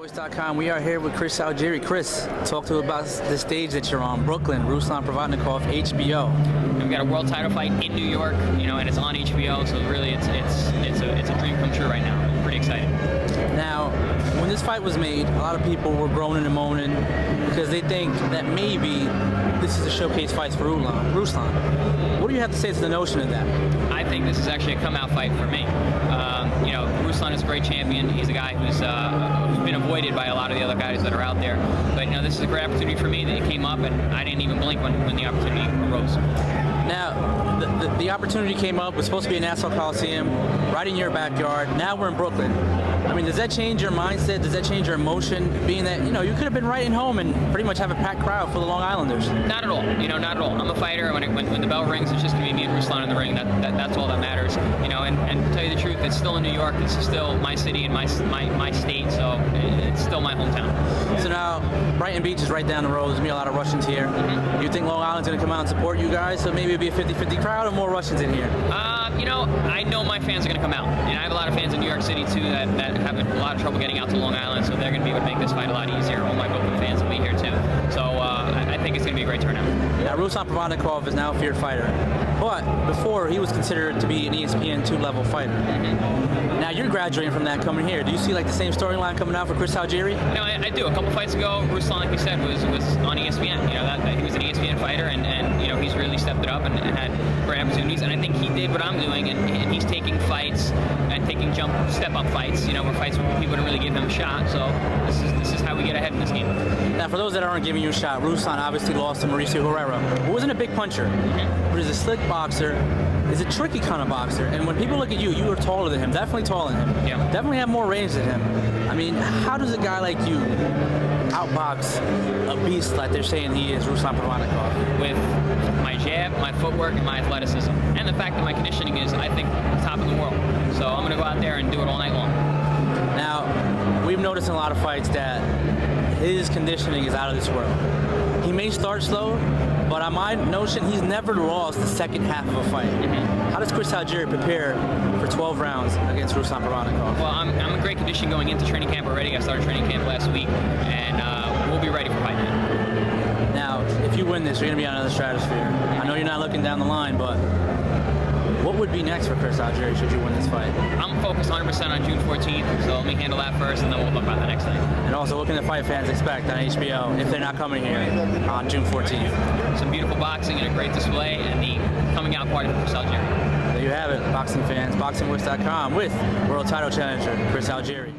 Voice.com. We are here with Chris Algieri. Chris, talk to us about the stage that you're on, Brooklyn, Ruslan Provodnikov, HBO. We've got a world title fight in New York, and it's on HBO. So really, it's a dream come true right now. I'm pretty excited. Now, when this fight was made, a lot of people were groaning and moaning because they think that maybe this is a showcase fight for Ruslan. What do you have to say to the notion of that? I think this is actually a come-out fight for me. Ruslan is a great champion. He's a guy who's been avoided by a lot of the other guys that are out there. But this is a great opportunity for me that it came up, and I didn't even blink when the opportunity arose. Now, the opportunity came up. It was supposed to be in Nassau Coliseum, right in your backyard. Now we're in Brooklyn. I mean, does that change your mindset? Does that change your emotion? Being that, you could have been right in home and pretty much have a packed crowd for the Long Islanders. Not at all. Not at all. I'm a fighter. When the bell rings, it's just going to be me and Ruslan in the ring. That's all that matters. And to tell you the truth, it's still in New York. It's still my city and my state, so it's still my hometown. So now, Brighton Beach is right down the road. There's going to be a lot of Russians here. Mm-hmm. Do you think Long Island's going to come out and support you guys? So maybe it'll be a 50-50 crowd or more Russians in here? I know my fans are going to come out. And I have a lot of fans in New York City, too, that have a lot of trouble getting out to Long Island, so they're going to be able to make this fight a lot easier. All my Brooklyn fans will be here, too. So I think it's going to be a great turnout. Now, Ruslan Provodnikov is now a feared fighter. But before, he was considered to be an ESPN 2-level fighter. Mm-hmm. Now, you're graduating from that coming here. Do you see the same storyline coming out for Chris Algieri? I do. A couple fights ago, Ruslan, like we said, was on ESPN. He was an ESPN fighter, and he's really stepped it up and had great opportunities. And I think he did what I'm doing, and he's taking fights and taking step-up fights. Where fights where people don't really give him a shot. So this is how we get ahead in this game. Now, for those that aren't giving you a shot, Ruslan obviously lost to Mauricio Herrera, who wasn't a big puncher, but is a slick boxer. Is a tricky kind of boxer, and when people look at you, you are taller than him, definitely taller than him, definitely have more range than him. I mean, how does a guy like you outbox a beast like they're saying he is, Ruslan Provodnikov? With my jab, my footwork, and my athleticism, and the fact that my conditioning is, I think, top in the world. So I'm going to go out there and do it all night long. Now, we've noticed in a lot of fights that his conditioning is out of this world. He may start slow, but on my notion, he's never lost the second half of a fight. Mm-hmm. How does Chris Algieri prepare for 12 rounds against Ruslan Provodnikov? Well, I'm in great condition going into training camp already. I started training camp last week, and we'll be ready for fight night. Now, if you win this, you're going to be on another stratosphere. I know you're not looking down the line, but what would be next for Chris Algieri should you win this fight? I'm focused 100% on June 14th, so let me handle that first, and then we'll look about the next thing. And also, what can the fight fans expect on HBO if they're not coming here on June 14th? Some beautiful boxing and a great display, and the coming out party for Chris Algieri. There you have it, boxing fans. BoxingVoice.com with world title challenger Chris Algieri.